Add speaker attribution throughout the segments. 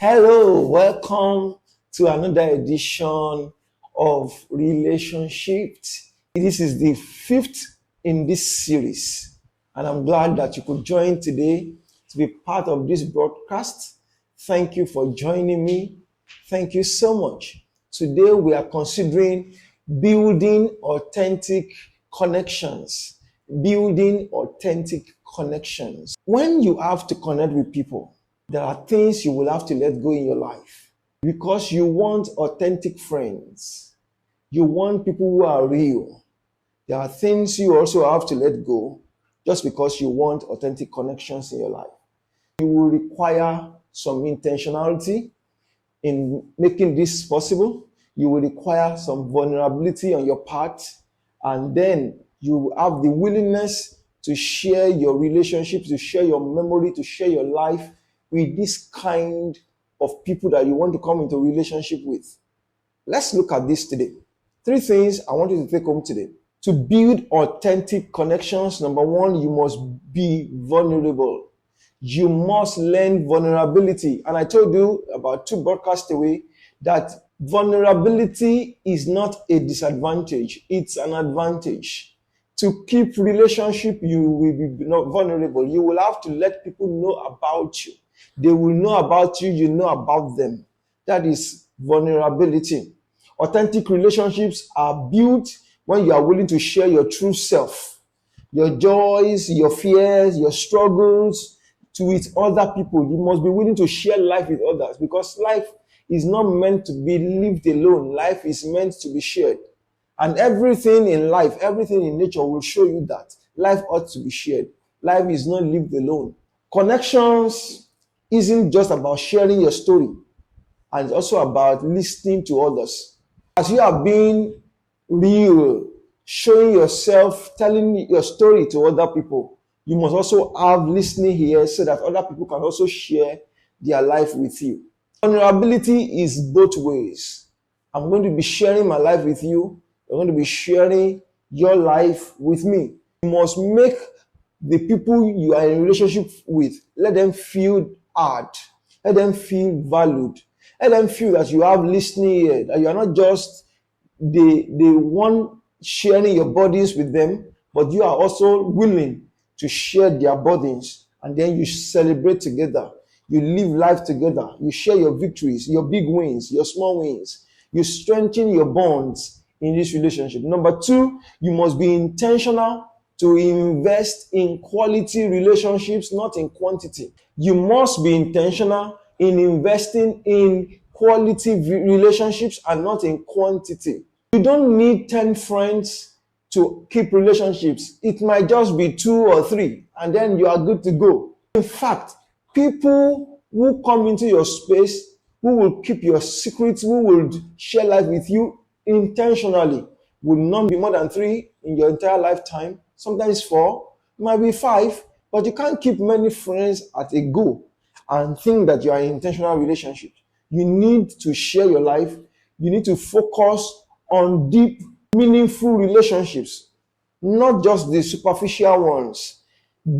Speaker 1: Hello, welcome to another edition of RelationSHIFT. This is the fifth in this series, and I'm glad that you could join today to be part of this broadcast. Thank you for joining me. Thank you so much. Today we are considering building authentic connections. Building authentic connections. When you have to connect with people, there are things you will have to let go in your life because you want authentic friends. You want people who are real. There are things you also have to let go just because you want authentic connections in your life. You will require some intentionality in making this possible. You will require some vulnerability on your part, and then you will have the willingness to share your relationships, to share your memory, to share your life with this kind of people that you want to come into relationship with. Let's look at this today. 3 things I want you to take home today. To build authentic connections, number 1, you must be vulnerable. You must learn vulnerability. And I told you about 2 broadcasts away that vulnerability is not a disadvantage, it's an advantage. To keep relationship, you will be not vulnerable. You will have to let people know about you. They will know about you, you know about them. That is vulnerability. Authentic relationships are built when you are willing to share your true self, your joys, your fears, your struggles with other people. You must be willing to share life with others because life is not meant to be lived alone. Life is meant to be shared. And everything in life, everything in nature will show you that life ought to be shared. Life is not lived alone. Connections isn't just about sharing your story, and it's also about listening to others. As you are being real, showing yourself, telling your story to other people, you must also have listening here so that other people can also share their life with you. Vulnerability is both ways. I'm going to be sharing my life with you. You're going to be sharing your life with me. You must make the people you are in a relationship with, let them feel heard. Let them feel valued. Let them feel that you have listening ear, that you are not just the one sharing your burdens with them, but you are also willing to share their burdens, and then you celebrate together. You live life together. You share your victories, your big wins, your small wins. You strengthen your bonds in this relationship. Number 2, you must be intentional to invest in quality relationships, not in quantity. You must be intentional in investing in quality relationships and not in quantity. You don't need 10 friends to keep relationships. It might just be 2 or 3, and then you are good to go. In fact, people who come into your space, who will keep your secrets, who will share life with you intentionally, will not be more than 3 in your entire lifetime. Sometimes 4, might be 5, but you can't keep many friends at a go and think that you are in intentional relationship. You need to share your life. You need to focus on deep, meaningful relationships, not just the superficial ones.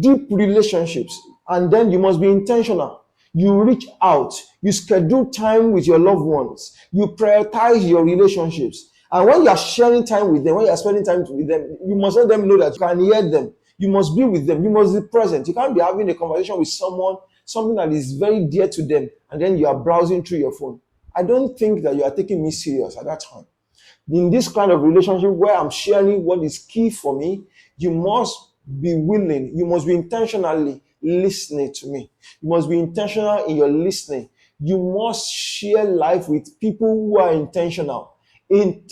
Speaker 1: Deep relationships. And then you must be intentional. You reach out. You schedule time with your loved ones. You prioritize your relationships. And when you are sharing time with them, when you are spending time with them, you must let them know that you can hear them. You must be with them. You must be present. You can't be having a conversation with someone, something that is very dear to them, and then you are browsing through your phone. I don't think that you are taking me serious at that time. In this kind of relationship where I'm sharing what is key for me, you must be willing, you must be intentionally listening to me. You must be intentional in your listening. You must share life with people who are intentional, and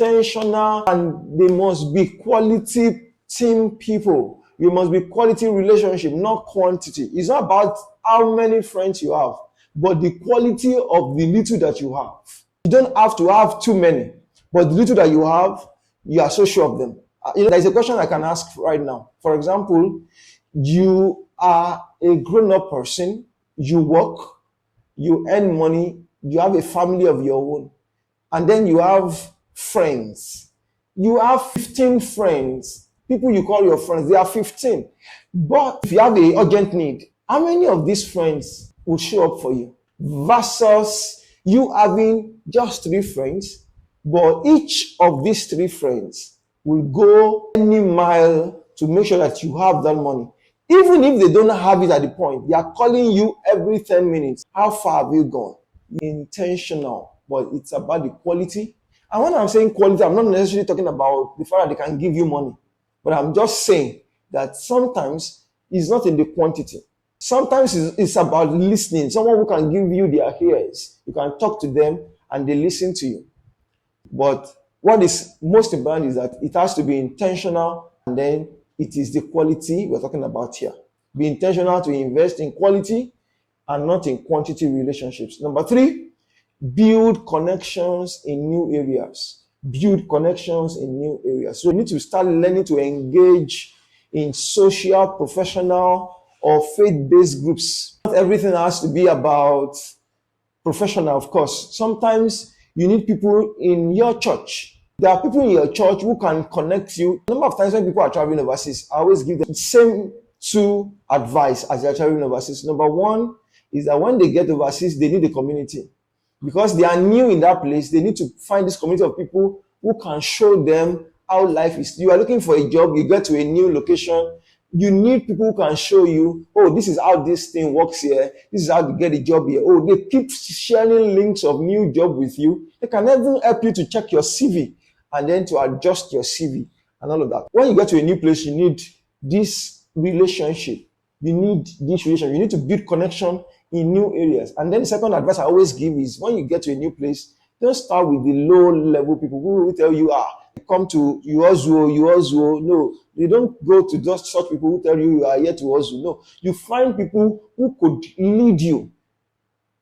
Speaker 1: they must be quality team people. You must be quality relationship, not quantity. It's not about how many friends you have, but the quality of the little that you have. You don't have to have too many, but the little that you have, you are so sure of them. There's a question I can ask right now. For example, you are a grown-up person, you work, you earn money, you have a family of your own, and then you have friends. You have 15 friends. People you call your friends, they are 15. But if you have an urgent need, how many of these friends will show up for you? versus you having just three friends, but each of these three friends will go any mile to make sure that you have that money. Even if they don't have it at the point, they are calling you every 10 minutes. How far have you gone? Intentional, but it's about the quality. And when I'm saying quality, I'm not necessarily talking about the fact that they can give you money, but I'm just saying that sometimes it's not in the quantity. Sometimes it's about listening. Someone who can give you their ears. You can talk to them and they listen to you. But what is most important is that it has to be intentional, and then it is the quality we're talking about here. Be intentional to invest in quality and not in quantity relationships. Number three, build connections in new areas. Build connections in new areas. So you need to start learning to engage in social, professional, or faith-based groups. Not everything has to be about professional, of course. Sometimes you need people in your church. There are people in your church who can connect you. A number of times when people are traveling overseas, I always give them the same two advice as they are traveling overseas. Number one is that when they get overseas, they need a community. Because they are new in that place, they need to find this community of people who can show them how life is. You are looking for a job, you get to a new location, you need people who can show you, oh, this is how this thing works here. This is how to get a job here. Oh, they keep sharing links of new job with you. They can even help you to check your CV and then to adjust your CV and all of that. When you get to a new place, you need this relationship. You need this relationship. You need to build connection in new areas. And then the second advice I always give is when you get to a new place, don't start with the low level people who will tell you, come to you also. No, you don't go to just such people who tell you are here to also. No, you find people who could lead you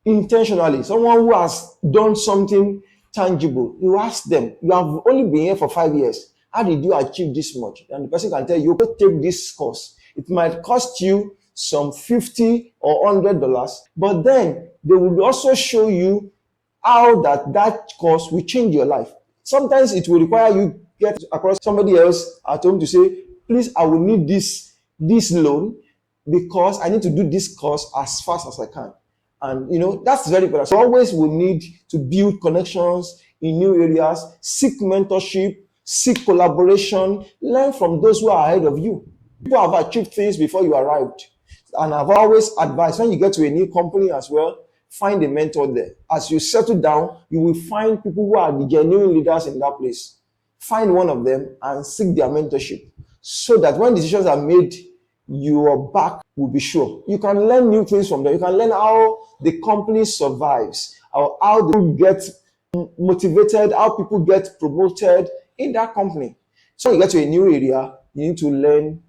Speaker 1: intentionally. Someone who has done something tangible. You ask them, you have only been here for 5 years. How did you achieve this much? And the person can tell you, go take this course. It might cost you some $50 or $100, but then they will also show you how that course will change your life. Sometimes it will require you get across somebody else at home to say, please, I will need this loan because I need to do this course as fast as I can. And that's very important. So always we need to build connections in new areas, seek mentorship, seek collaboration, learn from those who are ahead of you. People have achieved things before you arrived. And I've always advised when you get to a new company as well, find a mentor there. As you settle down, you will find people who are the genuine leaders in that place. Find one of them and seek their mentorship so that when decisions are made, your back will be sure. You can learn new things from them. You can learn how the company survives, or how they get motivated, how people get promoted in that company. So when you get to a new area, you need to learn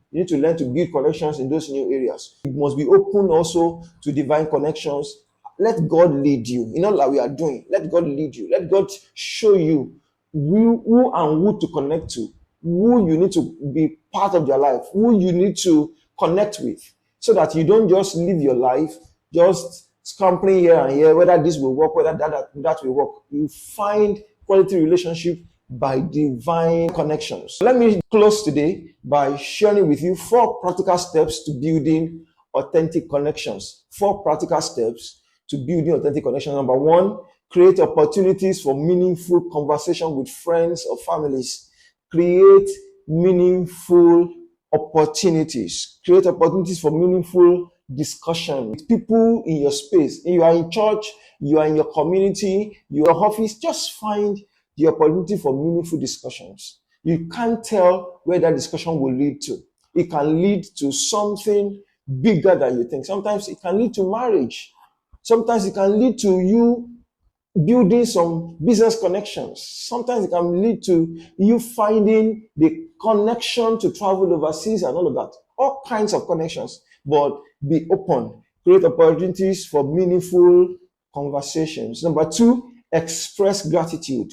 Speaker 1: to build connections in those new areas. You must be open also to divine connections. Let God lead you. In all that we are doing, let God lead you. Let God show you who and who to connect to, who you need to be part of their life, who you need to connect with, so that you don't just live your life just scampering here and here, whether this will work, whether that will work. You find quality relationship by divine connections. Let me close today by sharing with you 4 practical steps to building authentic connections. 4 practical steps to building authentic connections. Number 1, create opportunities for meaningful conversation with friends or families. Create meaningful opportunities. Create opportunities for meaningful discussion with people in your space. If you are in church, you are in your community, your office, just find the opportunity for meaningful discussions. You can't tell where that discussion will lead to. It can lead to something bigger than you think. Sometimes it can lead to marriage. Sometimes it can lead to you building some business connections. Sometimes it can lead to you finding the connection to travel overseas and all of that. All kinds of connections. But be open. Create opportunities for meaningful conversations. Number 2, express gratitude.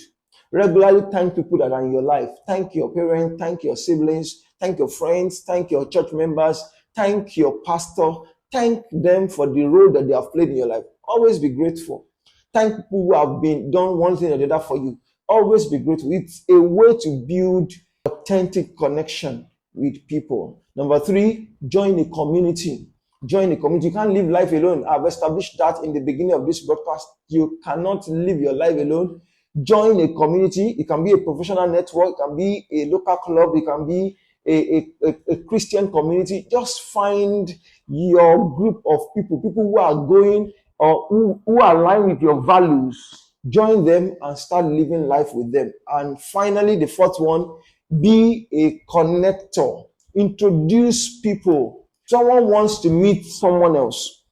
Speaker 1: Regularly thank people that are in your life. Thank your parents, thank your siblings, thank your friends, thank your church members, thank your pastor, thank them for the role that they have played in your life. Always be grateful. Thank people who have done one thing or the other for you. Always be grateful. It's a way to build authentic connection with people. Number 3, join a community. Join a community. You can't live life alone. I've established that in the beginning of this broadcast. You cannot live your life alone. Join a community. It can be a professional network. It can be a local club. It can be a Christian community. Just find your group of people who are going or who align with your values. Join them and start living life with them. And finally, the fourth one, be a connector. Introduce people. Someone wants to meet someone else.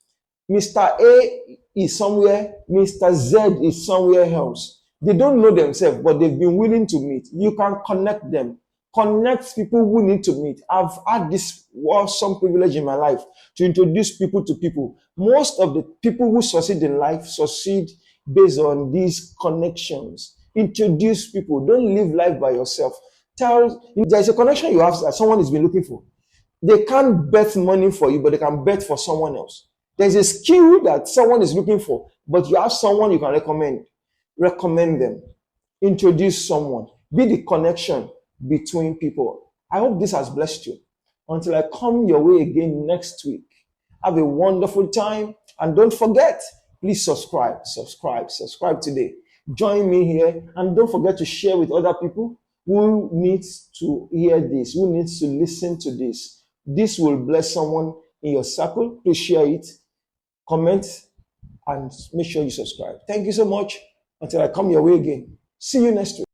Speaker 1: Mr. A is somewhere, Mr. Z is somewhere else. They don't know themselves, but they've been willing to meet. You can connect them. Connect people who need to meet. I've had this awesome privilege in my life to introduce people to people. Most of the people who succeed in life succeed based on these connections. Introduce people. Don't live life by yourself. There's a connection you have that someone has been looking for. They can't bet money for you, but they can bet for someone else. There's a skill that someone is looking for, but you have someone you can recommend. Recommend them. Introduce someone. Be the connection between people. I hope this has blessed you. Until I come your way again next week, have a wonderful time. And don't forget, please subscribe today. Join me here, and don't forget to share with other people who needs to hear this, who needs to listen to this. This will bless someone in your circle. Please share it, comment, and make sure you subscribe. Thank you so much. Until I come your way again. See you next week.